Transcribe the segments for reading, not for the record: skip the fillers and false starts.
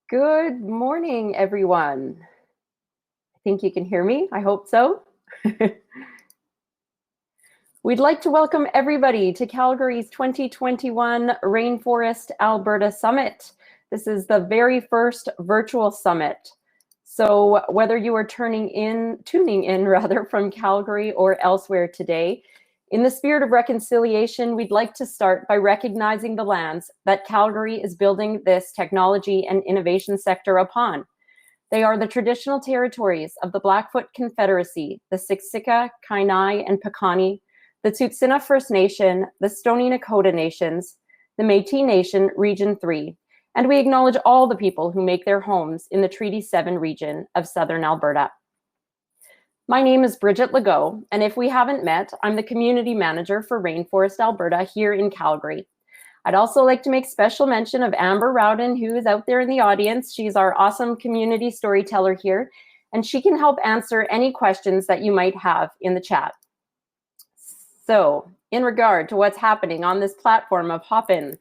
Good morning, everyone. I think you can hear me. I hope so. We'd like to welcome everybody to Calgary's 2021 Rainforest Alberta Summit. This is the very first virtual summit. So whether you are tuning in from Calgary or elsewhere today, in the spirit of reconciliation, we'd like to start by recognizing the lands that Calgary is building this technology and innovation sector upon. They are the traditional territories of the Blackfoot Confederacy, the Siksika, Kainai, and Piikani, the Tsuut'ina First Nation, the Stoney Nakoda Nations, the Métis Nation, Region 3, and we acknowledge all the people who make their homes in the Treaty 7 region of Southern Alberta. My name is Bridget Legault, and if we haven't met, I'm the Community Manager for Rainforest Alberta here in Calgary. I'd also like to make special mention of Amber Rowden, who is out there in the audience. She's our awesome community storyteller here, and she can help answer any questions that you might have in the chat. So, in regard to what's happening on this platform of Hopin,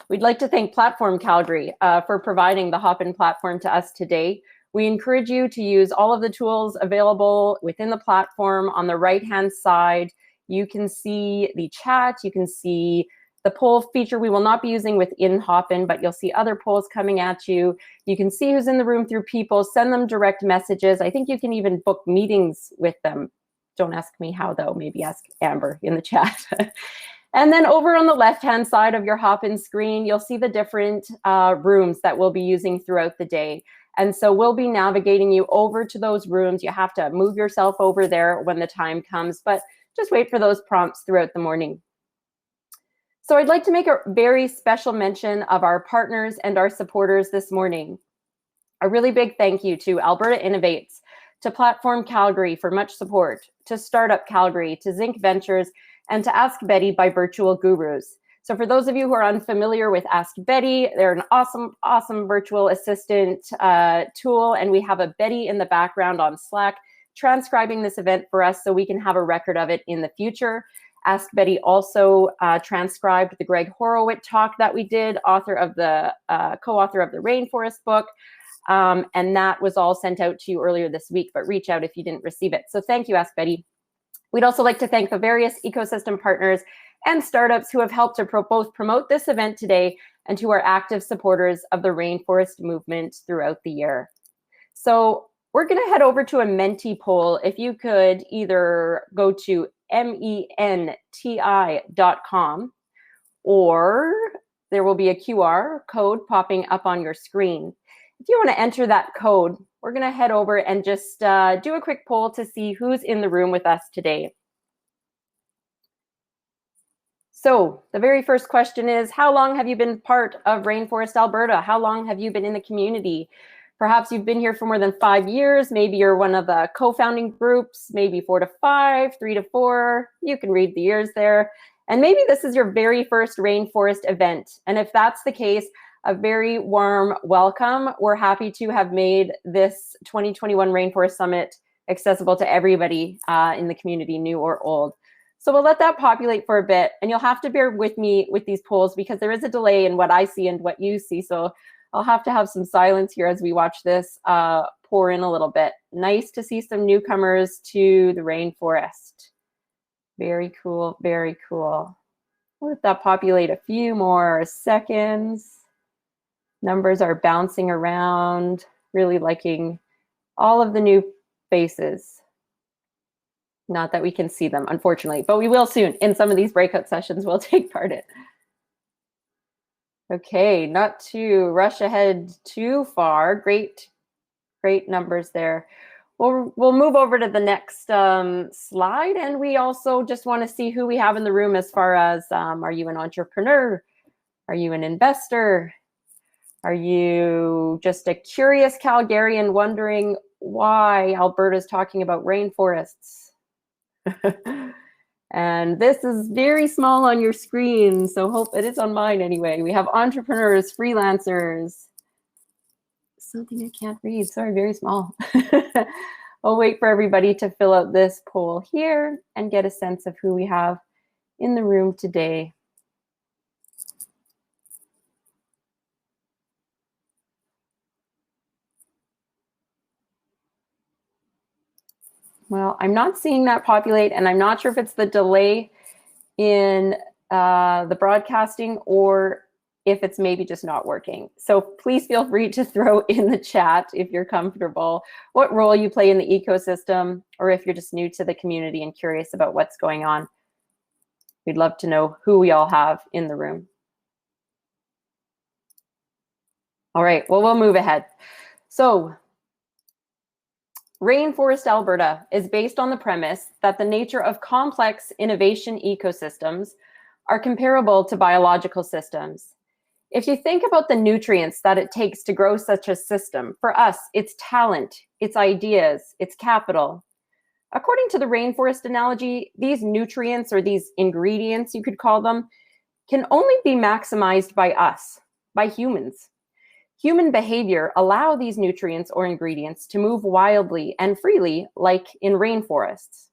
we'd like to thank Platform Calgary for providing the Hopin platform to us today. We encourage you to use all of the tools available within the platform. On the right-hand side, you can see the chat, you can see the poll feature we will not be using within Hopin, but you'll see other polls coming at you. You can see who's in the room through people, send them direct messages. I think you can even book meetings with them. Don't ask me how though, maybe ask Amber in the chat. And then over on the left-hand side of your Hopin screen, you'll see the different rooms that we'll be using throughout the day. And so we'll be navigating you over to those rooms. You have to move yourself over there when the time comes, but just wait for those prompts throughout the morning. So I'd like to make a very special mention of our partners and our supporters this morning. A really big thank you to Alberta Innovates, to Platform Calgary for much support, to Startup Calgary, to Zinc Ventures, and to Ask Betty by Virtual Gurus. So for those of you who are unfamiliar with Ask Betty, they're an awesome virtual assistant tool, and we have a Betty in the background on Slack transcribing this event for us so we can have a record of it in the future. Ask Betty also transcribed the Greg Horowitz talk that we did, co-author of the Rainforest book, and that was all sent out to you earlier this week, but reach out if you didn't receive it. So thank you, Ask Betty. We'd also like to thank the various ecosystem partners and startups who have helped to both promote this event today and who are active supporters of the Rainforest movement throughout the year. So we're going to head over to a Menti poll. If you could either go to menti.com, or there will be a QR code popping up on your screen. If you want to enter that code, we're going to head over and just do a quick poll to see who's in the room with us today. So the very first question is, how long have you been part of Rainforest Alberta? How long have you been in the community? Perhaps you've been here for more than 5 years. Maybe you're one of the co-founding groups, maybe 4 to 5, 3 to 4. You can read the years there. And maybe this is your very first Rainforest event. And if that's the case, a very warm welcome. We're happy to have made this 2021 Rainforest Summit accessible to everybody in the community, new or old. So we'll let that populate for a bit, and you'll have to bear with me with these polls because there is a delay in what I see and what you see. So I'll have to have some silence here as we watch this pour in a little bit. Nice to see some newcomers to the Rainforest. Very cool, very cool. Let that populate a few more seconds. Numbers are bouncing around, really liking all of the new faces. Not that we can see them, unfortunately, but we will soon. In some of these breakout sessions, we'll take part in. Okay, not to rush ahead too far. Great numbers there. We'll move over to the next slide, and we also just want to see who we have in the room as far as, are you an entrepreneur? Are you an investor? Are you just a curious Calgarian wondering why Alberta's talking about rainforests? And this is very small on your screen, so hope it is on mine anyway. We have entrepreneurs, freelancers. Something I can't read, sorry, very small. I'll wait for everybody to fill out this poll here and get a sense of who we have in the room today. Well, I'm not seeing that populate, and I'm not sure if it's the delay in the broadcasting or if it's maybe just not working. So please feel free to throw in the chat if you're comfortable what role you play in the ecosystem, or if you're just new to the community and curious about what's going on. We'd love to know who we all have in the room. All right, well, we'll move ahead. So Rainforest Alberta is based on the premise that the nature of complex innovation ecosystems are comparable to biological systems. If you think about the nutrients that it takes to grow such a system, for us, it's talent, it's ideas, it's capital. According to the rainforest analogy, these nutrients, or these ingredients, you could call them, can only be maximized by us, by humans. Human behavior allow these nutrients or ingredients to move wildly and freely, like in rainforests.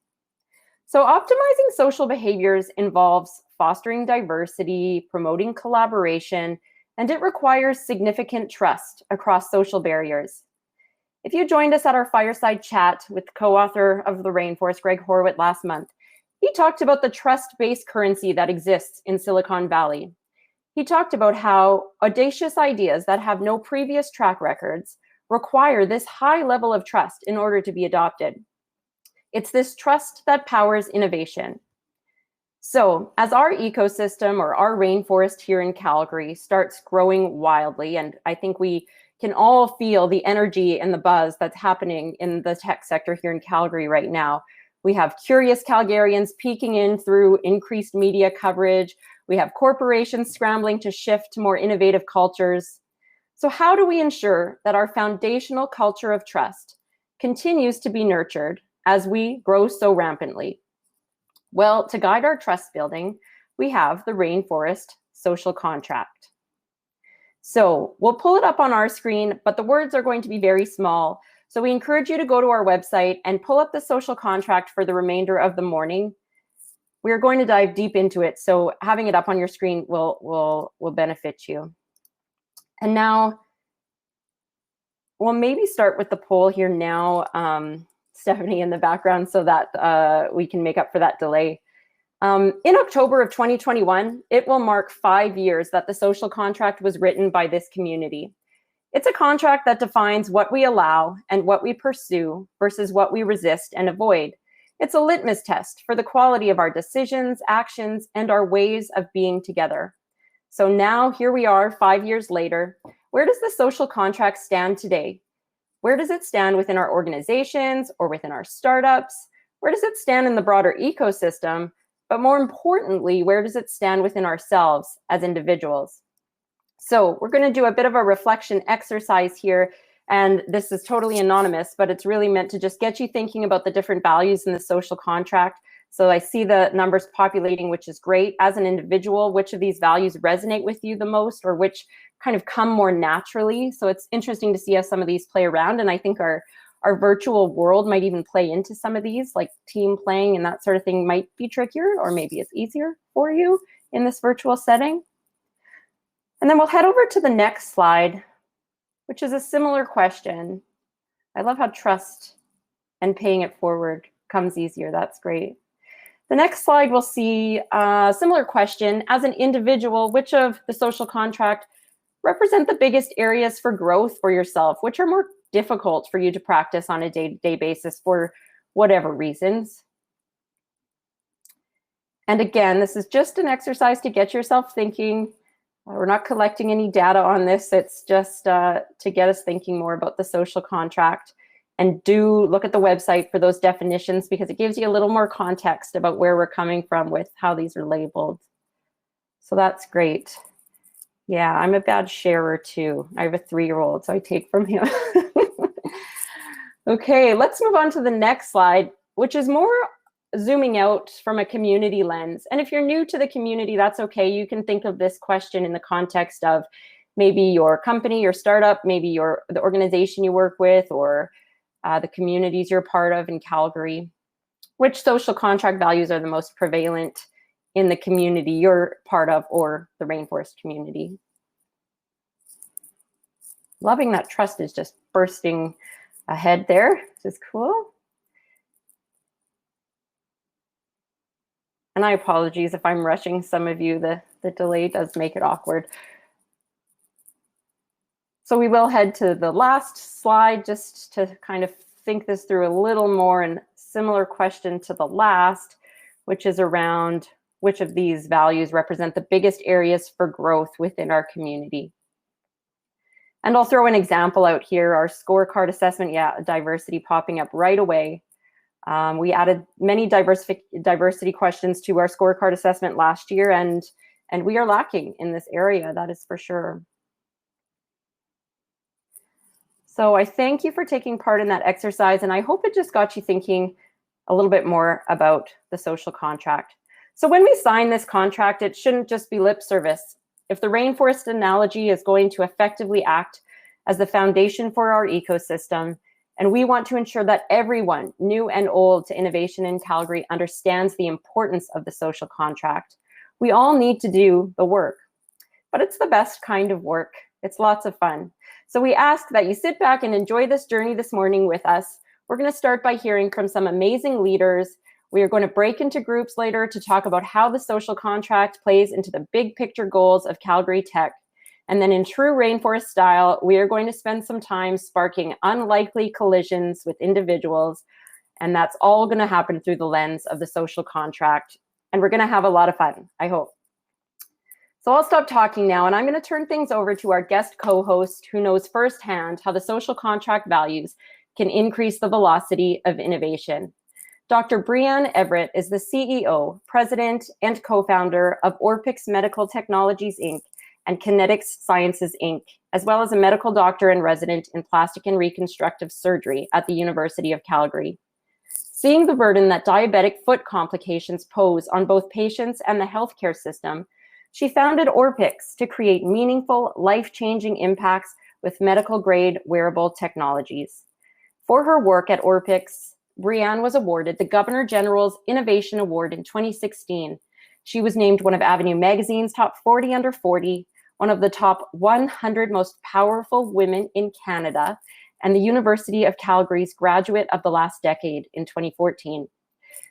So optimizing social behaviors involves fostering diversity, promoting collaboration, and it requires significant trust across social barriers. If you joined us at our fireside chat with co-author of The Rainforest, Greg Horwit, last month, he talked about the trust-based currency that exists in Silicon Valley. He talked about how audacious ideas that have no previous track records require this high level of trust in order to be adopted. It's this trust that powers innovation. So as our ecosystem, or our rainforest here in Calgary, starts growing wildly, and I think we can all feel the energy and the buzz that's happening in the tech sector here in Calgary right now. We have curious Calgarians peeking in through increased media coverage. We have corporations scrambling to shift to more innovative cultures. So how do we ensure that our foundational culture of trust continues to be nurtured as we grow so rampantly? Well, to guide our trust building, we have the Rainforest Social Contract. So we'll pull it up on our screen, but the words are going to be very small. So we encourage you to go to our website and pull up the social contract for the remainder of the morning. We're going to dive deep into it, so having it up on your screen will benefit you. And now, we'll maybe start with the poll here now, Stephanie, in the background, so that we can make up for that delay. In October of 2021, it will mark 5 years that the social contract was written by this community. It's a contract that defines what we allow and what we pursue versus what we resist and avoid. It's a litmus test for the quality of our decisions, actions, and our ways of being together. So now here we are 5 years later. Where does the social contract stand today? Where does it stand within our organizations or within our startups? Where does it stand in the broader ecosystem? But more importantly, where does it stand within ourselves as individuals? So we're going to do a bit of a reflection exercise here. And this is totally anonymous, but it's really meant to just get you thinking about the different values in the social contract. So I see the numbers populating, which is great. As an individual, which of these values resonate with you the most, or which kind of come more naturally? So it's interesting to see how some of these play around. And I think our virtual world might even play into some of these, like team playing and that sort of thing might be trickier, or maybe it's easier for you in this virtual setting. And then we'll head over to the next slide, which is a similar question. I love how trust and paying it forward comes easier. That's great. The next slide, we'll see a similar question. As an individual, which of the social contract represent the biggest areas for growth for yourself? Which are more difficult for you to practice on a day-to-day basis for whatever reasons? And again, this is just an exercise to get yourself thinking. We're not collecting any data on this. It's just to get us thinking more about the social contract. And do look at the website for those definitions, because it gives you a little more context about where we're coming from with how these are labeled. So that's great. Yeah, I'm a bad sharer too. I have a 3-year-old, so I take from him. Okay, let's move on to the next slide, which is more zooming out from a community lens. And if you're new to the community, that's okay. You can think of this question in the context of maybe your company, your startup, maybe the organization you work with, or the communities you're part of in Calgary. Which social contract values are the most prevalent in the community you're part of, or the rainforest community? Loving that trust is just bursting ahead there. This is cool. And I apologize if I'm rushing some of you. The delay does make it awkward. So we will head to the last slide just to kind of think this through a little more, and similar question to the last, which is around which of these values represent the biggest areas for growth within our community. And I'll throw an example out here, our scorecard assessment, diversity popping up right away. We added many diversity questions to our scorecard assessment last year, and we are lacking in this area, that is for sure. So I thank you for taking part in that exercise, and I hope it just got you thinking a little bit more about the social contract. So when we sign this contract, it shouldn't just be lip service. If the rainforest analogy is going to effectively act as the foundation for our ecosystem, and we want to ensure that everyone, new and old, to innovation in Calgary understands the importance of the social contract, we all need to do the work. But it's the best kind of work. It's lots of fun. So we ask that you sit back and enjoy this journey this morning with us. We're going to start by hearing from some amazing leaders. We are going to break into groups later to talk about how the social contract plays into the big picture goals of Calgary Tech. And then in true rainforest style, we are going to spend some time sparking unlikely collisions with individuals. And that's all going to happen through the lens of the social contract. And we're going to have a lot of fun, I hope. So I'll stop talking now, and I'm going to turn things over to our guest co-host who knows firsthand how the social contract values can increase the velocity of innovation. Dr. Brianne Everett is the CEO, president, and co-founder of Orpix Medical Technologies, Inc. and Kinetics Sciences, Inc., as well as a medical doctor and resident in plastic and reconstructive surgery at the University of Calgary. Seeing the burden that diabetic foot complications pose on both patients and the healthcare system, she founded Orpix to create meaningful, life-changing impacts with medical-grade wearable technologies. For her work at Orpix, Brianne was awarded the Governor General's Innovation Award in 2016. She was named one of Avenue Magazine's top 40 under 40, one of the top 100 most powerful women in Canada, and the University of Calgary's Graduate of the Last Decade in 2014.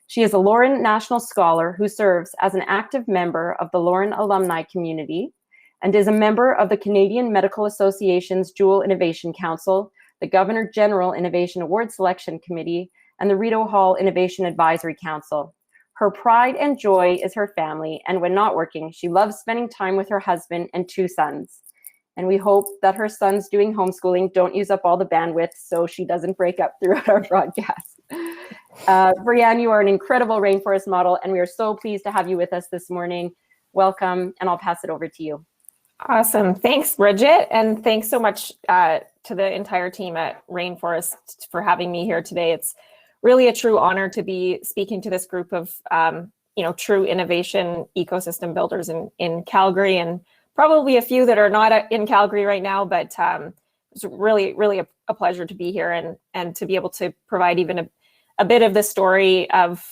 She is a Lauren National Scholar who serves as an active member of the Lauren alumni community and is a member of the Canadian Medical Association's Dual Innovation Council, the Governor General Innovation Award Selection Committee, and the Rideau Hall Innovation Advisory Council. Her pride and joy is her family, and when not working, she loves spending time with her husband and 2 sons. And we hope that her sons doing homeschooling don't use up all the bandwidth so she doesn't break up throughout our broadcast. Brianne, you are an incredible rainforest model, and we are so pleased to have you with us this morning. Welcome, and I'll pass it over to you. Awesome. Thanks, Bridget. And thanks so much to the entire team at Rainforest for having me here today. It's really a true honor to be speaking to this group of true innovation ecosystem builders in Calgary, and probably a few that are not in Calgary right now, but it's really, really a pleasure to be here and to be able to provide even a bit of the story of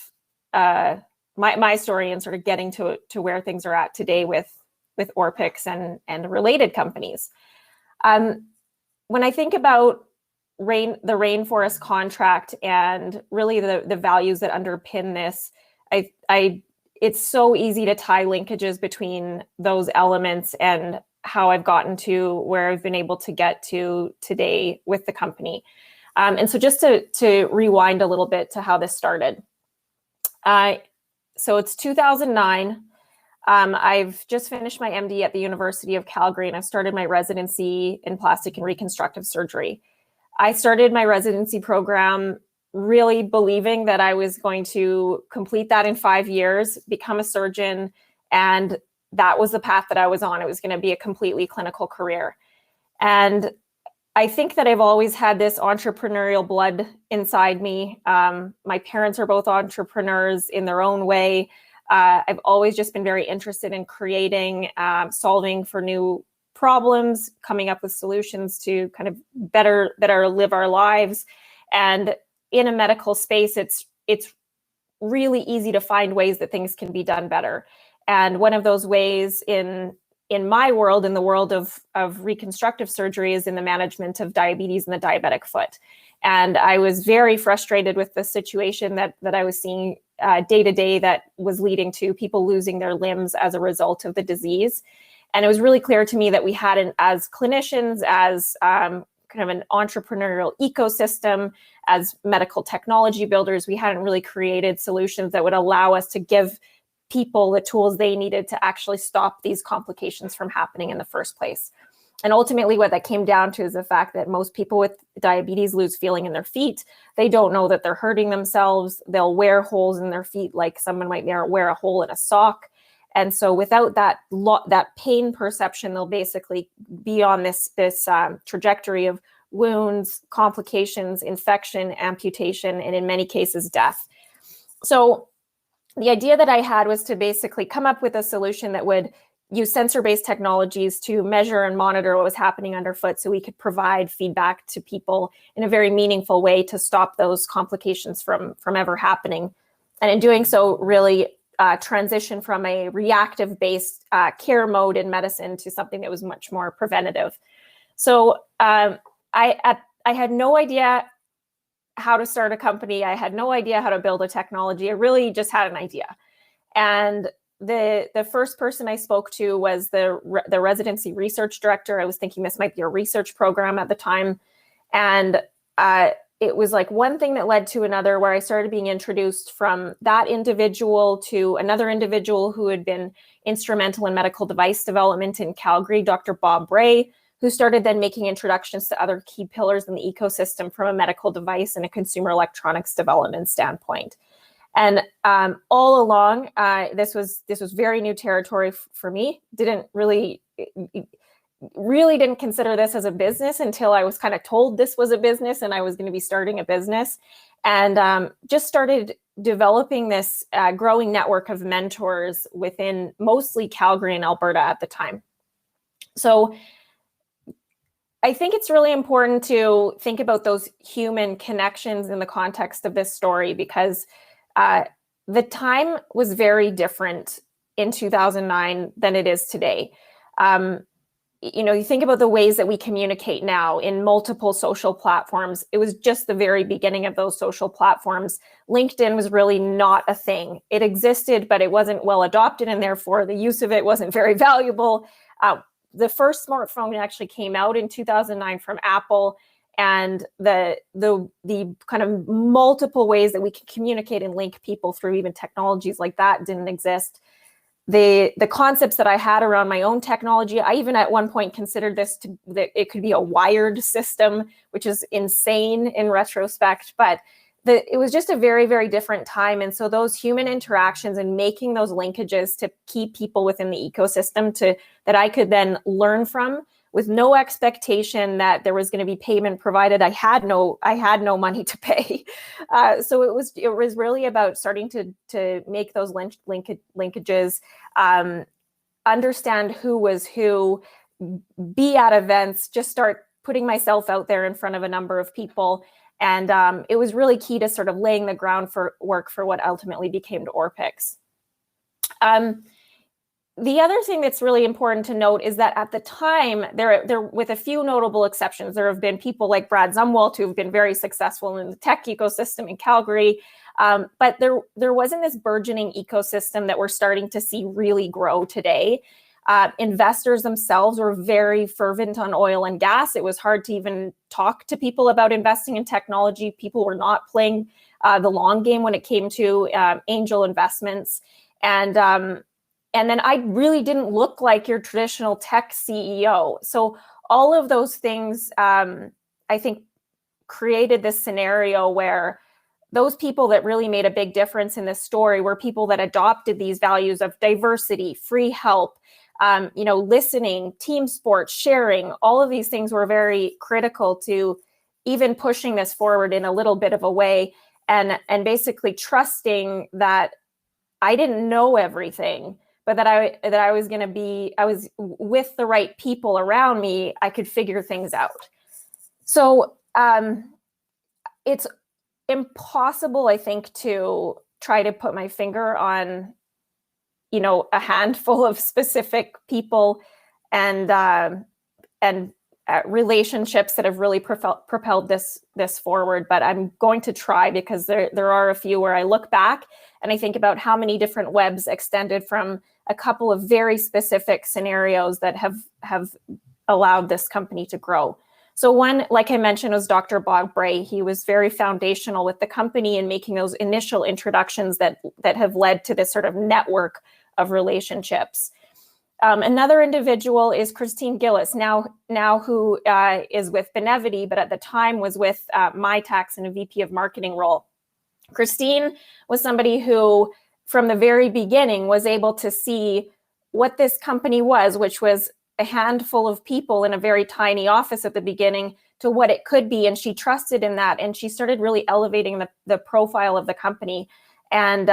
my story and sort of getting to where things are at today with Orpix and related companies. When I think about the rainforest contract and really the values that underpin this, it's so easy to tie linkages between those elements and how I've gotten to where I've been able to get to today with the company. And so just to rewind a little bit to how this started. So it's 2009. I've just finished my MD at the University of Calgary, and I've started my residency in plastic and reconstructive surgery. I started my residency program really believing that I was going to complete that in 5 years, become a surgeon, and that was the path that I was on. It was going to be a completely clinical career. And I think that I've always had this entrepreneurial blood inside me. My parents are both entrepreneurs in their own way. I've always just been very interested in creating, solving for new problems, coming up with solutions to kind of better live our lives. And in a medical space, it's really easy to find ways that things can be done better. And one of those ways in in my world, in the world of reconstructive surgery, is in the management of diabetes and the diabetic foot. And I was very frustrated with the situation that I was seeing day to day that was leading to people losing their limbs as a result of the disease. And it was really clear to me that we hadn't, as clinicians, as kind of an entrepreneurial ecosystem, as medical technology builders, we hadn't really created solutions that would allow us to give people the tools they needed to actually stop these complications from happening in the first place. And ultimately, what that came down to is the fact that most people with diabetes lose feeling in their feet. They don't know that they're hurting themselves. They'll wear holes in their feet like someone might wear a hole in a sock. And so without that pain perception, they'll basically be on this trajectory of wounds, complications, infection, amputation, and in many cases, death. So the idea that I had was to basically come up with a solution that would use sensor-based technologies to measure and monitor what was happening underfoot, so we could provide feedback to people in a very meaningful way to stop those complications from ever happening. And in doing so, really transition from a reactive-based care mode in medicine to something that was much more preventative. So I had no idea how to start a company. I had no idea how to build a technology. I really just had an idea. And the first person I spoke to was the residency research director. I was thinking this might be a research program at the time. And it was like one thing that led to another, where I started being introduced from that individual to another individual who had been instrumental in medical device development in Calgary, Dr. Bob Ray, who started then making introductions to other key pillars in the ecosystem from a medical device and a consumer electronics development standpoint. And all along, this was very new territory for me. Really didn't consider this as a business until I was kind of told this was a business and I was going to be starting a business, and just started developing this growing network of mentors within mostly Calgary and Alberta at the time. So I think it's really important to think about those human connections in the context of this story, because the time was very different in 2009 than it is today. You think about the ways that we communicate now in multiple social platforms. It was just the very beginning of those social platforms. LinkedIn was really not a thing. It existed, but it wasn't well adopted, and therefore the use of it wasn't very valuable. The first smartphone actually came out in 2009 from Apple, and the kind of multiple ways that we can communicate and link people through even technologies like that didn't exist. The concepts that I had around my own technology, I even at one point considered that it could be a wired system, which is insane in retrospect, but it was just a very, very different time. And so those human interactions and making those linkages to keep people within the ecosystem that I could then learn from, with no expectation that there was going to be payment provided. I had no money to pay. So it was really about starting to make those linkages, understand who was who, be at events, just start putting myself out there in front of a number of people. And it was really key to sort of laying the groundwork for what ultimately became to Orpix. The other thing that's really important to note is that at the time, there, with a few notable exceptions, there have been people like Brad Zumwalt who have been very successful in the tech ecosystem in Calgary, but there wasn't this burgeoning ecosystem that we're starting to see really grow today. Investors themselves were very fervent on oil and gas. It was hard to even talk to people about investing in technology. People were not playing the long game when it came to angel investments. And then I really didn't look like your traditional tech CEO. So all of those things, I think, created this scenario where those people that really made a big difference in this story were people that adopted these values of diversity, free help, listening, team sports, sharing. All of these things were very critical to even pushing this forward in a little bit of a way, and basically trusting that I didn't know everything, but that I was with the right people around me, I could figure things out. So it's impossible, I think, to try to put my finger on, a handful of specific people and relationships that have really propelled this forward. But I'm going to try, because there are a few where I look back and I think about how many different webs extended from a couple of very specific scenarios that have allowed this company to grow. So one, like I mentioned, was Dr. Bob Bray. He was very foundational with the company in making those initial introductions that have led to this sort of network of relationships. Another individual is Christine Gillis, now who is with Benevity, but at the time was with MyTax in a VP of marketing role. Christine was somebody who, from the very beginning, was able to see what this company was, which was a handful of people in a very tiny office at the beginning, to what it could be. And she trusted in that. And she started really elevating the profile of the company. And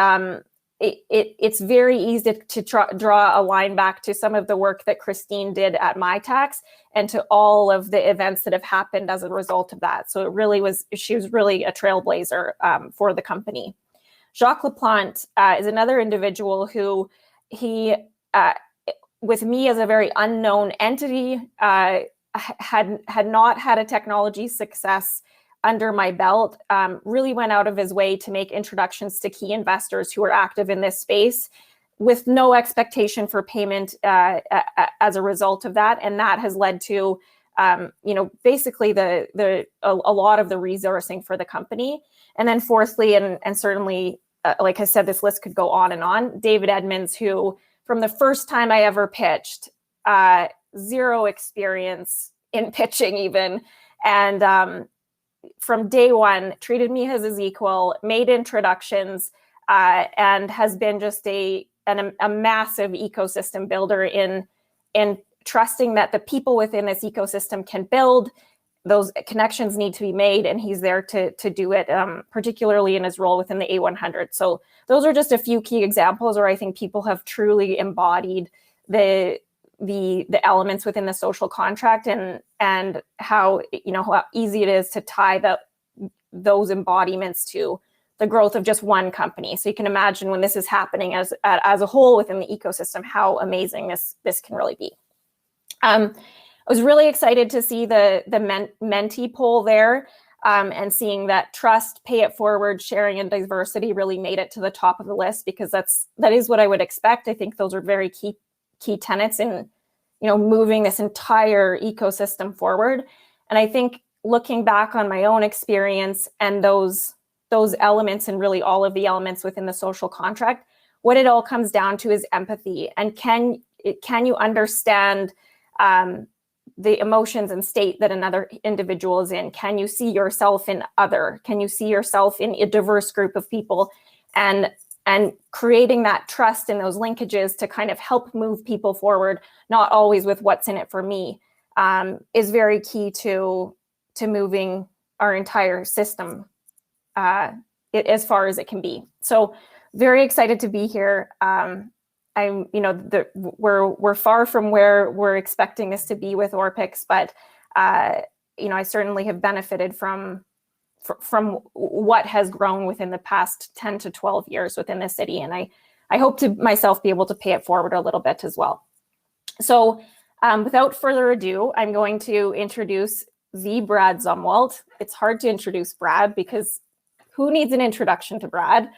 it's very easy to draw a line back to some of the work that Christine did at MyTax and to all of the events that have happened as a result of that. So she was really a trailblazer for the company. Jacques Laplante is another individual who with me as a very unknown entity, had not had a technology success under my belt, really went out of his way to make introductions to key investors who are active in this space with no expectation for payment as a result of that. And that has led to, basically a lot of the resourcing for the company. And then fourthly, and certainly, like I said, this list could go on and on, David Edmonds, who from the first time I ever pitched, zero experience in pitching even, and from day one, treated me as his equal, made introductions, and has been just a massive ecosystem builder in trusting that the people within this ecosystem can build. Those connections need to be made, and he's there to do it, particularly in his role within the A100. So those are just a few key examples where I think people have truly embodied the elements within the social contract, and how easy it is to tie those embodiments to the growth of just one company. So you can imagine when this is happening as a whole within the ecosystem, how amazing this can really be. I was really excited to see the mentee poll there, and seeing that trust, pay it forward, sharing, and diversity really made it to the top of the list, because that is what I would expect. I think those are very key tenets in moving this entire ecosystem forward. And I think looking back on my own experience and those elements, and really all of the elements within the social contract, what it all comes down to is empathy. And can you understand the emotions and state that another individual is in? Can you see yourself in other? Can you see yourself in a diverse group of people? And creating that trust and those linkages to kind of help move people forward, not always with what's in it for me, is very key to moving our entire system as far as it can be. So very excited to be here. We're far from where we're expecting this to be with Orpix, but I certainly have benefited from what has grown within the past 10 to 12 years within the city. And I hope to myself be able to pay it forward a little bit as well. So without further ado, I'm going to introduce the Brad Zumwalt. It's hard to introduce Brad because who needs an introduction to Brad?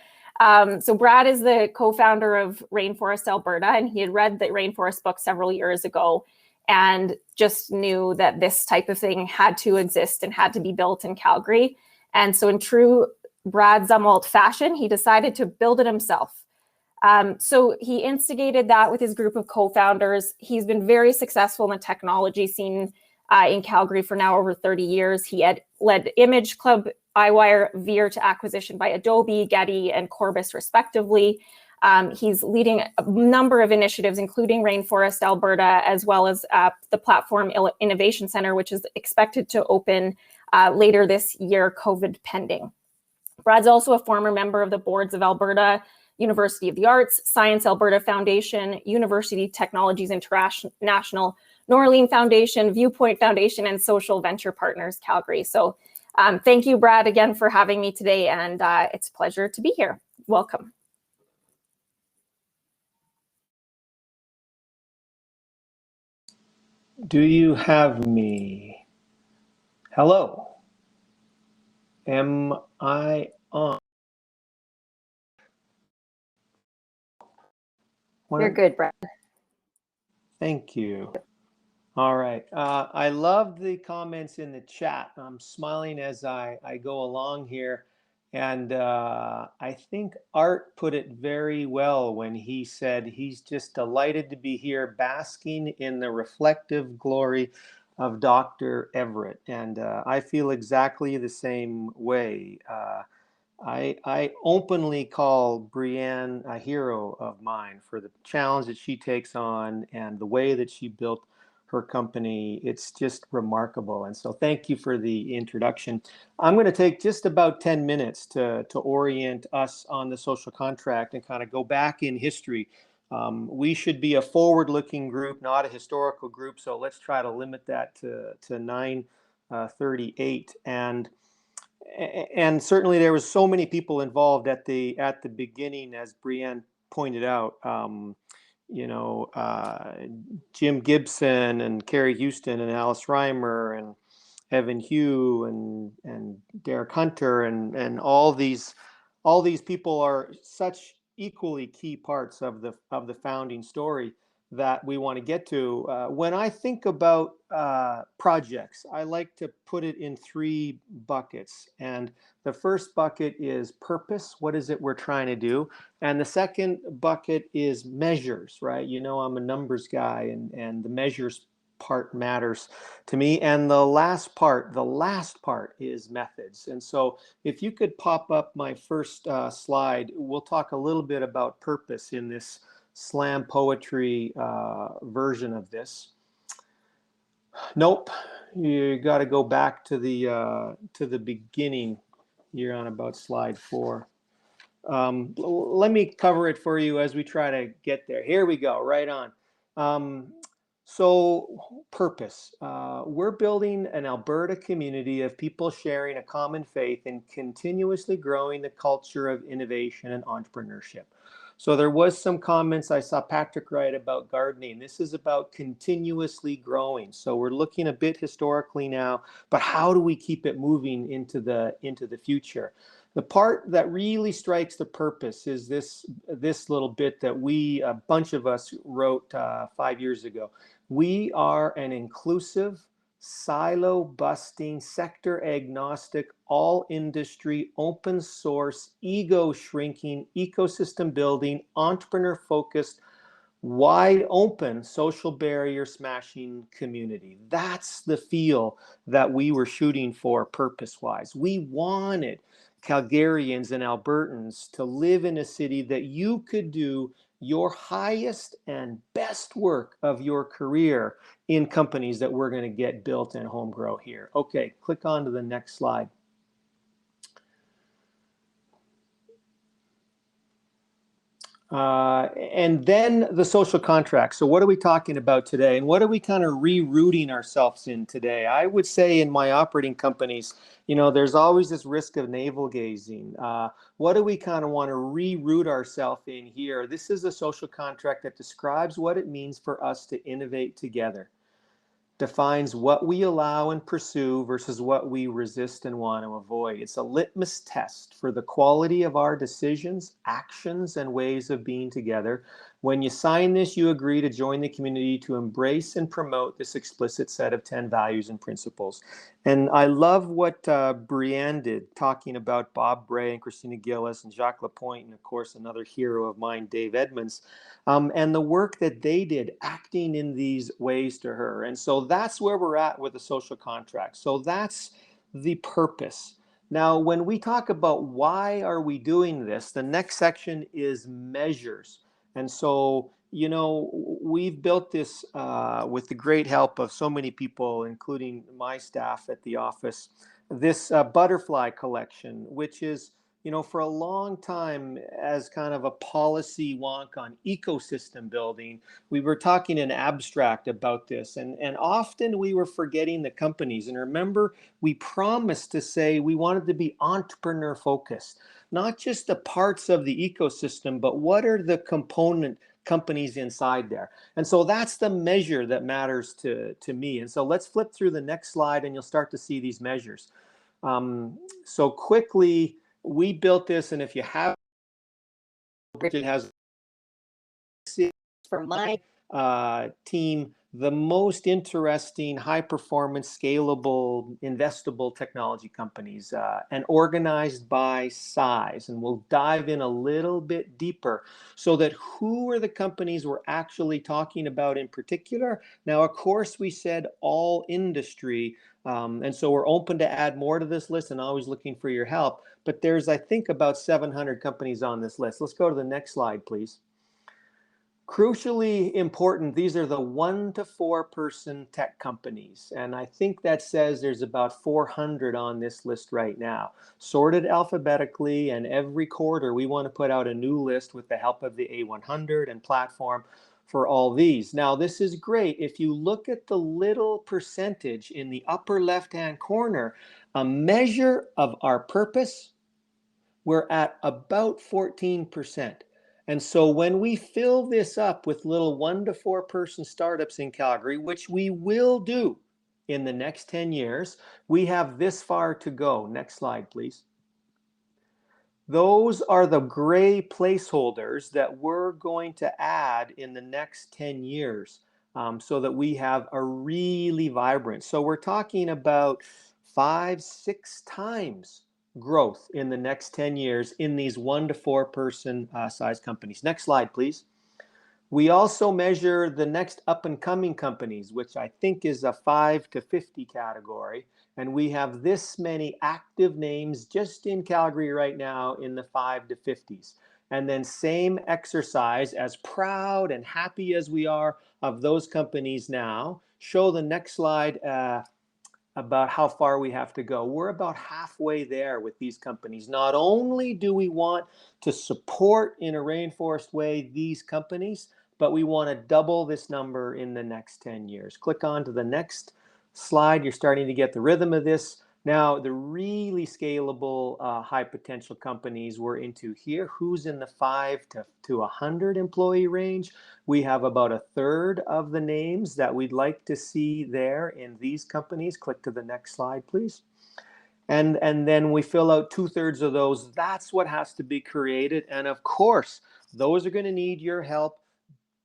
So Brad is the co-founder of Rainforest Alberta, and he had read the Rainforest book several years ago and just knew that this type of thing had to exist and had to be built in Calgary. And so in true Brad Zumwalt fashion, he decided to build it himself. So he instigated that with his group of co-founders. He's been very successful in the technology scene in Calgary for now over 30 years. He had led Image Club, iWire, Veer to acquisition by Adobe, Getty, and Corbis, respectively. He's leading a number of initiatives, including Rainforest Alberta, as well as the Platform Innovation Center, which is expected to open later this year, COVID pending. Brad's also a former member of the boards of Alberta University of the Arts, Science Alberta Foundation, University Technologies International, Norleen Foundation, Viewpoint Foundation, and Social Venture Partners Calgary. So thank you, Brad, again for having me today, and it's a pleasure to be here. Welcome. Do you have me? Hello. Am I on? You're good, Brad. Thank you. All right. I love the comments in the chat. I'm smiling as I go along here. And I think Art put it very well when he said he's just delighted to be here basking in the reflective glory of Dr. Everett. And I feel exactly the same way. I openly call Brienne a hero of mine for the challenge that she takes on and the way that she built her company. It's just remarkable. And so thank you for the introduction. I'm going to take just about 10 minutes to orient us on the social contract and kind of go back in history. We should be a forward-looking group, not a historical group. So let's try to limit that to 938. And certainly there was so many people involved at the beginning, as Brienne pointed out. You know, Jim Gibson and Carrie Houston and Alice Reimer and Evan Hugh and Derek Hunter and all these people are such equally key parts of the founding story that we want to get to. When I think about projects, I like to put it in three buckets. And the first bucket is purpose. What is it we're trying to do? And the second bucket is measures, right? You know, I'm a numbers guy, and the measures part matters to me. And the last part is methods. And so if you could pop up my first slide, we'll talk a little bit about purpose in this slam poetry version of this. Nope, you got to go back to the beginning. You're on about slide 4. Let me cover it for you as we try to get there. Here we go, right on. So purpose, we're building an Alberta community of people sharing a common faith and continuously growing the culture of innovation and entrepreneurship. So there was some comments I saw Patrick write about gardening. This is about continuously growing. So we're looking a bit historically now, but how do we keep it moving into the future? The part that really strikes the purpose is this little bit that a bunch of us wrote 5 years ago. We are an inclusive, silo-busting, sector-agnostic, all-industry, open-source, ego-shrinking, ecosystem-building, entrepreneur-focused, wide-open, social barrier-smashing community. That's the feel that we were shooting for purpose-wise. We wanted Calgarians and Albertans to live in a city that you could do your highest and best work of your career in companies that we're going to get built and home grow here. Okay, click on to the next slide. And then the social contract. So what are we talking about today? And what are we kind of rerouting ourselves in today? I would say in my operating companies, you know, there's always this risk of navel gazing. What do we kind of want to reroute ourselves in here? This is a social contract that describes what it means for us to innovate together. Defines what we allow and pursue versus what we resist and want to avoid. It's a litmus test for the quality of our decisions, actions, and ways of being together. When you sign this, you agree to join the community to embrace and promote this explicit set of 10 values and principles. And I love what Brienne did, talking about Bob Bray and Christina Gillis and Jacques Laplante, and of course, another hero of mine, Dave Edmonds. And the work that they did acting in these ways to her. And so that's where we're at with the social contract. So that's the purpose. Now, when we talk about why are we doing this, the next section is measures. And so, you know, we've built this with the great help of so many people, including my staff at the office, this butterfly collection, which is, you know, for a long time as kind of a policy wonk on ecosystem building, we were talking in abstract about this. And often we were forgetting the companies. And remember, we promised to say we wanted to be entrepreneur focused, not just the parts of the ecosystem, but what are the component companies inside there. And so that's the measure that matters to me. And so let's flip through the next slide and you'll start to see these measures. So quickly, we built this, and if you have, it has for my team the most interesting, high performance, scalable, investable technology companies, and organized by size. And we'll dive in a little bit deeper so that who are the companies we're actually talking about in particular. Now, of course, we said all industry. And so we're open to add more to this list and always looking for your help. But there's, I think, about 700 companies on this list. Let's go to the next slide, please. Crucially important, these are the 1 to 4 person tech companies. And I think that says there's about 400 on this list right now, sorted alphabetically. And every quarter, we want to put out a new list with the help of the A100 and platform for all these. Now, this is great. If you look at the little percentage in the upper left-hand corner, a measure of our purpose, we're at about 14%. And so when we fill this up with little 1 to 4 person startups in Calgary, which we will do in the next 10 years, we have this far to go. Next slide, please. Those are the gray placeholders that we're going to add in the next 10 years so that we have a really vibrant. So we're talking about 5-6 times growth in the next 10 years in these 1 to 4 person size companies. Next slide, please. We also measure the next up and coming companies, which I think is a 5 to 50 category. And we have this many active names just in Calgary right now in the 5 to 50s. And then same exercise, as proud and happy as we are of those companies now, show the next slide about how far we have to go. We're about halfway there with these companies. Not only do we want to support in a Rainforest way these companies, but we want to double this number in the next 10 years. Click on to the next slide. You're starting to get the rhythm of this. Now, the really scalable, high potential companies we're into here, who's in the 5 to 100 employee range? We have about 1/3 of the names that we'd like to see there in these companies. Click to the next slide, please. And then we fill out 2/3 of those. That's what has to be created. And of course, those are going to need your help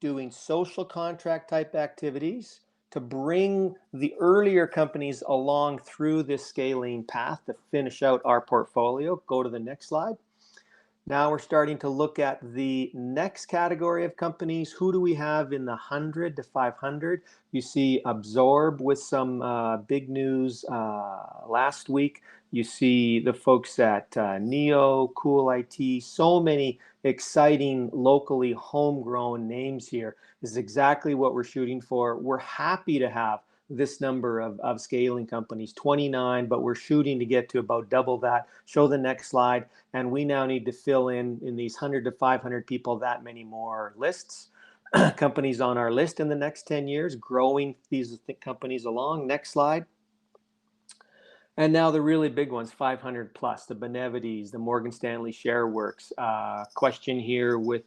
doing social contract type activities to bring the earlier companies along through this scaling path to finish out our portfolio. Go to the next slide. Now we're starting to look at the next category of companies. Who do we have in the 100 to 500? You see Absorb with some big news last week. You see the folks at Neo, Cool IT, so many exciting locally homegrown names here. This is exactly what we're shooting for. We're happy to have this number of scaling companies, 29, but we're shooting to get to about double that. Show the next slide. And we now need to fill in these 100 to 500 people, that many more lists, companies on our list in the next 10 years, growing these companies along. Next slide. And now the really big ones, 500 plus, the Benevides, the Morgan Stanley ShareWorks. Question here with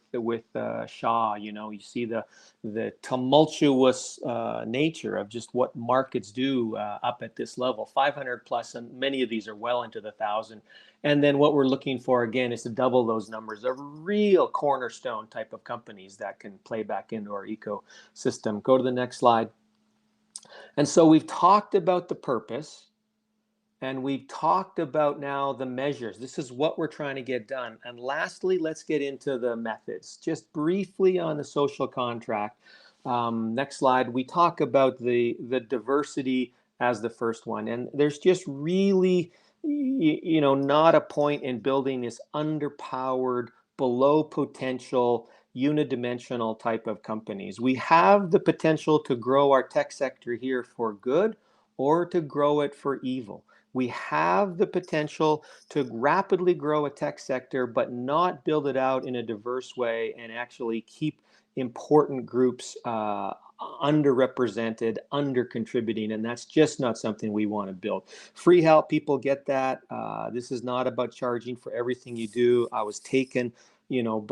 Shaw, you see the tumultuous nature of just what markets do up at this level, 500 plus, and many of these are well into the 1,000. And then what we're looking for, again, is to double those numbers of real cornerstone type of companies that can play back into our ecosystem. Go to the next slide. And so we've talked about the purpose. And we've talked about now the measures. This is what we're trying to get done. And lastly, let's get into the methods. Just briefly on the social contract. Next slide. We talk about the diversity as the first one. And there's just really, not a point in building this underpowered, below potential, unidimensional type of companies. We have the potential to grow our tech sector here for good or to grow it for evil. We have the potential to rapidly grow a tech sector, but not build it out in a diverse way and actually keep important groups underrepresented, under-contributing, and that's just not something we want to build. Free help, people get that. This is not about charging for everything you do. I was taken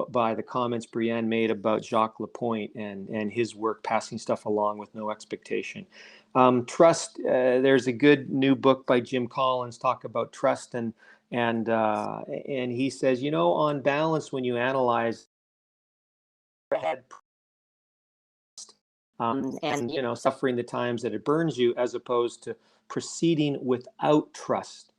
by the comments Brienne made about Jacques Laplante and his work passing stuff along with no expectation. Trust. There's a good new book by Jim Collins talk about trust, and he says, on balance, when you analyze ahead, and suffering the times that it burns you, as opposed to proceeding without trust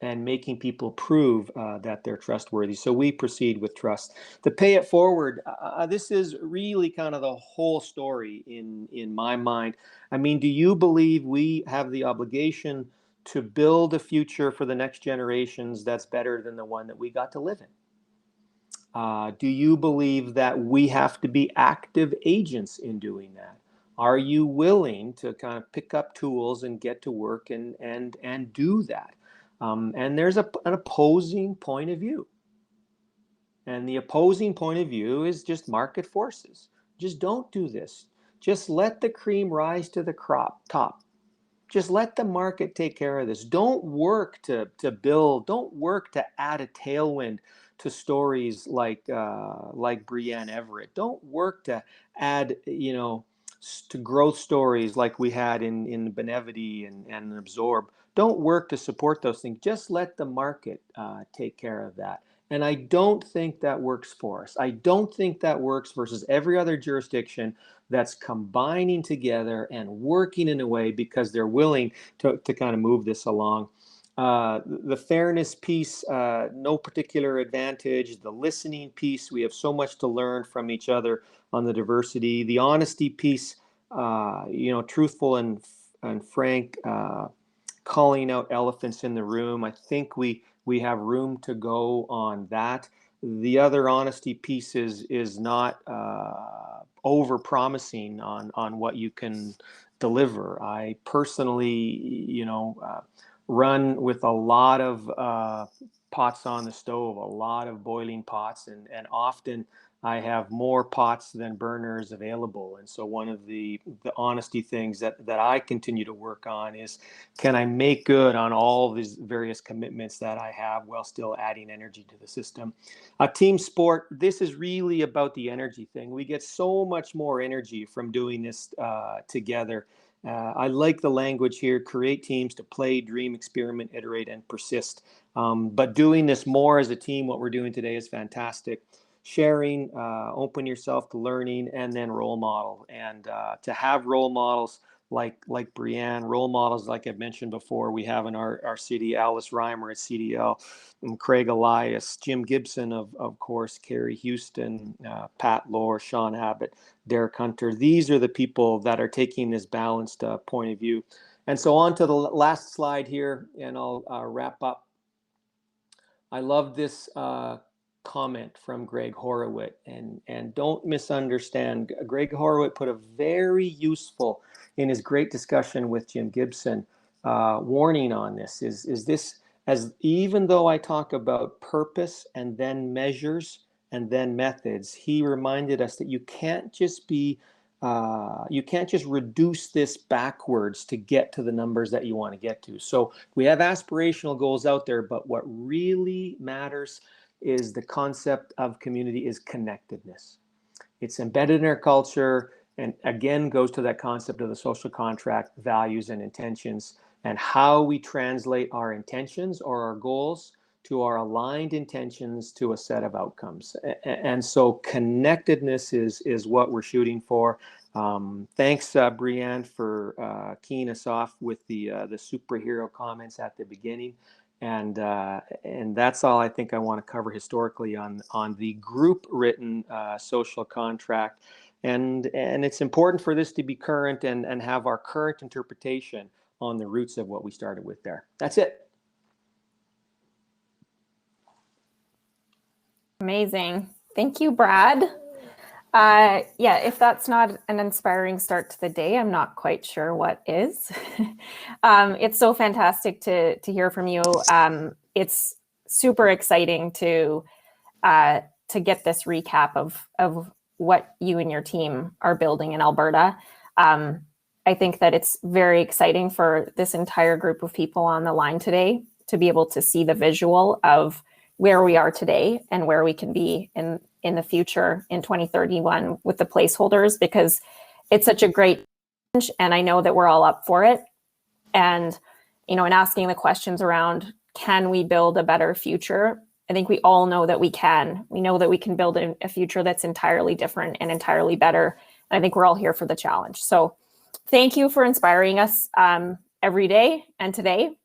and making people prove that they're trustworthy. So we proceed with trust. To pay it forward, this is really kind of the whole story in my mind. I mean, do you believe we have the obligation to build a future for the next generations that's better than the one that we got to live in? Do you believe that we have to be active agents in doing that? Are you willing to kind of pick up tools and get to work and do that? And there's an opposing point of view. And the opposing point of view is just market forces. Just don't do this. Just let the cream rise to the top. Just let the market take care of this. Don't work to build. Don't work to add a tailwind to stories like Brienne Everett. Don't work to add, to growth stories like we had in Benevity and Absorb. Don't work to support those things. Just let the market take care of that. And I don't think that works for us. I don't think that works versus every other jurisdiction that's combining together and working in a way because they're willing to kind of move this along. The fairness piece, no particular advantage. The listening piece, we have so much to learn from each other on the diversity. The honesty piece, truthful and frank, calling out elephants in the room. I think we have room to go on that. The other honesty piece is not over promising on what you can deliver. I personally, run with a lot of pots on the stove, a lot of boiling pots, and often I have more pots than burners available. And so one of the honesty things that I continue to work on is, can I make good on all these various commitments that I have while still adding energy to the system? Team sport, this is really about the energy thing. We get so much more energy from doing this together. I like the language here: create teams to play, dream, experiment, iterate, and persist. But doing this more as a team, what we're doing today, is fantastic. Sharing, open yourself to learning, and then role model. And to have role models like Brienne, role models like I've mentioned before, we have in our city, Alice Reimer at CDL, and Craig Elias, Jim Gibson, of course, Carrie Houston, Pat Lohr, Sean Abbott, Derek Hunter. These are the people that are taking this balanced point of view. And so on to the last slide here, and I'll wrap up. I love this comment from Greg Horowitz, and don't misunderstand. Greg Horowitz put a very useful, in his great discussion with Jim Gibson, warning on this. Is this, as even though I talk about purpose and then measures and then methods, he reminded us that you can't just reduce this backwards to get to the numbers that you want to get to. So we have aspirational goals out there, but what really matters is the concept of community is connectedness. It's embedded in our culture, and again goes to that concept of the social contract, values and intentions, and how we translate our intentions or our goals to our aligned intentions to a set of outcomes. And so connectedness is what we're shooting for. Thanks, Brienne, for keying us off with the superhero comments at the beginning. And that's all I think I want to cover historically on the group written social contract. And it's important for this to be current and have our current interpretation on the roots of what we started with there. That's it. Amazing. Thank you, Brad. If that's not an inspiring start to the day, I'm not quite sure what is. It's so fantastic to hear from you. It's super exciting to get this recap of what you and your team are building in Alberta. I think that it's very exciting for this entire group of people on the line today to be able to see the visual of where we are today and where we can be in the future in 2031 with the placeholders, because it's such a great challenge, and I know that we're all up for it. And, you know, and asking the questions around, can we build a better future? I think we all know that we can. We know that we can build a future that's entirely different and entirely better. And I think we're all here for the challenge. So thank you for inspiring us every day and today.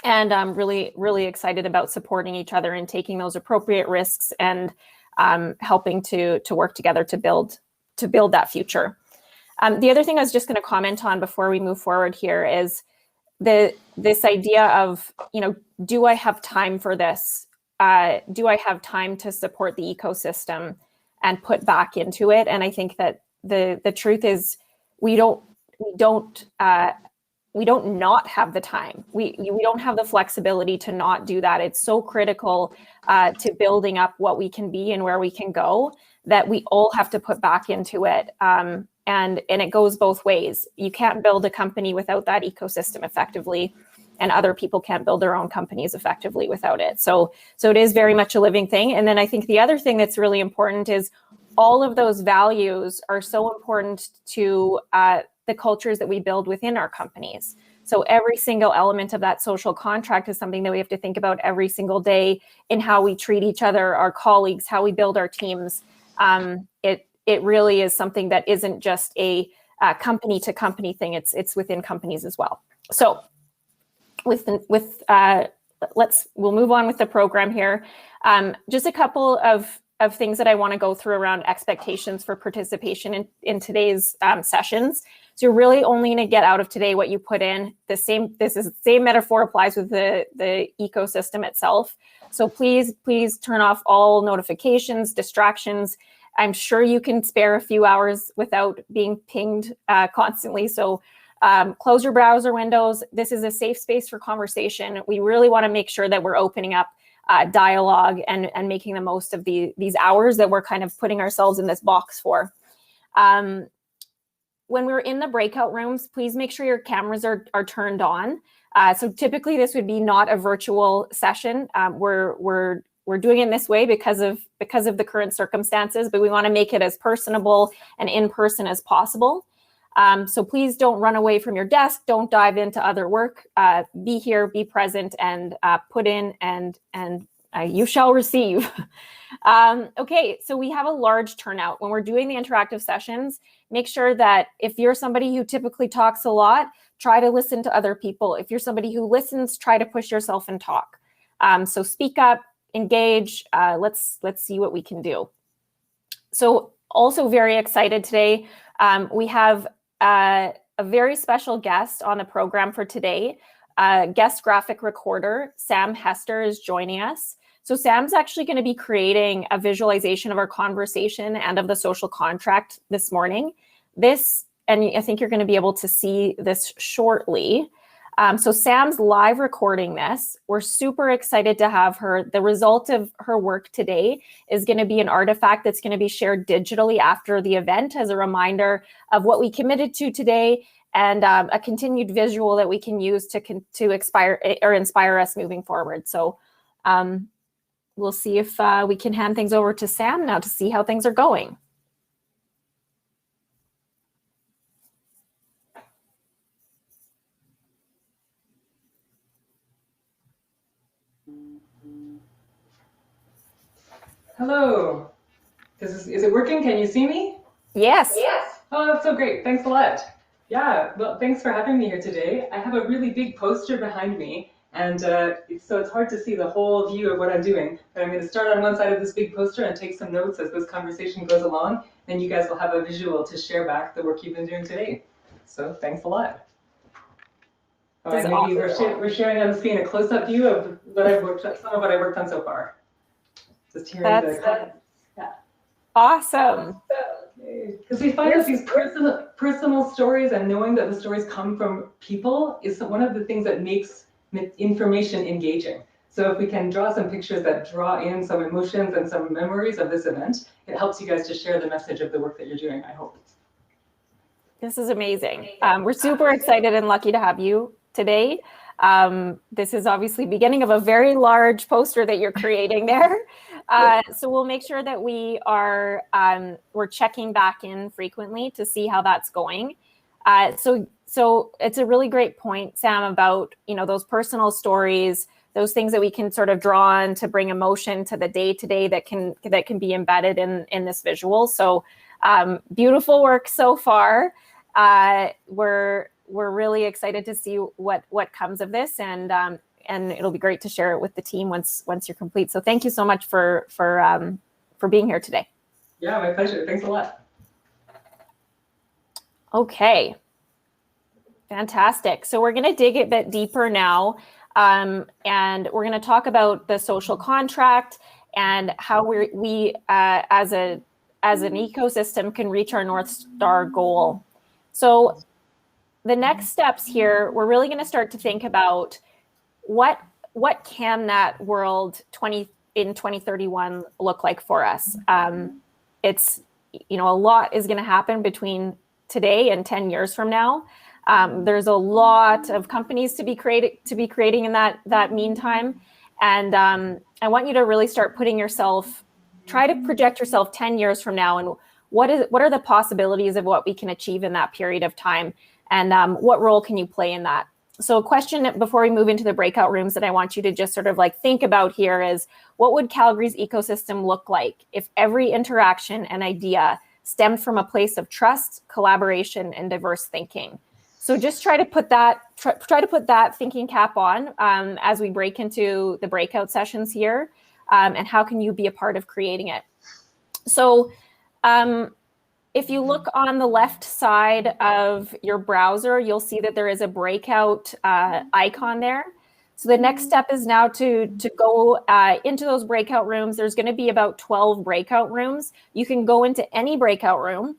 And I'm really, really excited about supporting each other and taking those appropriate risks and helping to work together to build that future. The other thing I was just going to comment on before we move forward here is this idea of, you know, do I have time for this? Do I have time to support the ecosystem and put back into it? And I think that the truth is we don't not have the time. We don't have the flexibility to not do that. It's so critical to building up what we can be and where we can go that we all have to put back into it. And it goes both ways. You can't build a company without that ecosystem effectively, and other people can't build their own companies effectively without it. So it is very much a living thing. And then I think the other thing that's really important is all of those values are so important to the cultures that we build within our companies. So every single element of that social contract is something that we have to think about every single day in how we treat each other, our colleagues, how we build our teams. It really is something that isn't just a company to company thing. It's within companies as well. So we'll move on with the program here. Just a couple of things that I want to go through around expectations for participation in today's sessions. So you're really only going to get out of today what you put in. The same metaphor applies with the ecosystem itself. So please turn off all notifications, distractions. I'm sure you can spare a few hours without being pinged constantly. So close your browser windows. This is a safe space for conversation. We really want to make sure that we're opening up dialogue and making the most of these hours that we're kind of putting ourselves in this box for. When we're in the breakout rooms, please make sure your cameras are turned on. So typically this would be not a virtual session. We're doing it in this way because of the current circumstances, but we want to make it as personable and in person as possible. So please don't run away from your desk. Don't dive into other work. Be here, be present, and put in, and you shall receive. Okay, so we have a large turnout. When we're doing the interactive sessions, make sure that if you're somebody who typically talks a lot, try to listen to other people. If you're somebody who listens, try to push yourself and talk. So speak up, engage. Let's see what we can do. So also very excited today. We have a very special guest on the program for today. Guest graphic recorder, Sam Hester, is joining us. So Sam's actually going to be creating a visualization of our conversation and of the social contract this morning. And I think you're going to be able to see this shortly. So Sam's live recording this. We're super excited to have her. The result of her work today is going to be an artifact that's going to be shared digitally after the event as a reminder of what we committed to today, and a continued visual that we can use to inspire us moving forward. So we'll see if we can hand things over to Sam now to see how things are going. Hello. Is it working? Can you see me? Yes. Yes. Oh, that's so great. Thanks a lot. Yeah, well, thanks for having me here today. I have a really big poster behind me, and so it's hard to see the whole view of what I'm doing. But I'm going to start on one side of this big poster and take some notes as this conversation goes along. Then you guys will have a visual to share back the work you've been doing today. So thanks a lot. And maybe awesome. we're sharing on the screen a close-up view of what I've worked on, some of what I've worked on so far. Just hearing the comments. Yeah. Awesome. Because we find that these personal stories and knowing that the stories come from people is one of the things that makes information engaging. So if we can draw some pictures that draw in some emotions and some memories of this event, it helps you guys to share the message of the work that you're doing, I hope. This is amazing. We're super excited and lucky to have you today. This is obviously beginning of a very large poster that you're creating there. So we'll make sure that we are we're checking back in frequently to see how that's going. So it's a really great point, Sam, about, you know, those personal stories, those things that we can sort of draw on to bring emotion to the day-to-day that can be embedded in this visual. So beautiful work so far. We're really excited to see what comes of this, and it'll be great to share it with the team once you're complete. So thank you so much for being here today. Yeah, my pleasure. Thanks a lot. Okay, fantastic. So we're going to dig a bit deeper now, and we're going to talk about the social contract and how we as an ecosystem can reach our North Star goal. So the next steps here, we're really going to start to think about what can that world in 2031 look like for us. It's, you know, a lot is going to happen between today and 10 years from now. There's a lot of companies to be creating in that meantime, and I want you to really start try to project yourself 10 years from now, and what are the possibilities of what we can achieve in that period of time, and what role can you play in that? So a question before we move into the breakout rooms that I want you to just sort of like think about here is, what would Calgary's ecosystem look like if every interaction and idea stemmed from a place of trust, collaboration, and diverse thinking? So just try to put that thinking cap on as we break into the breakout sessions here, and how can you be a part of creating it? So if you look on the left side of your browser, you'll see that there is a breakout icon there. So the next step is now to go into those breakout rooms. There's going to be about 12 breakout rooms. You can go into any breakout room.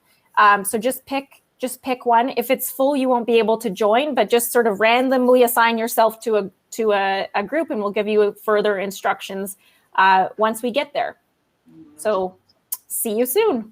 So just pick one. If it's full, you won't be able to join, but just sort of randomly assign yourself to a group, and we'll give you further instructions once we get there. So see you soon.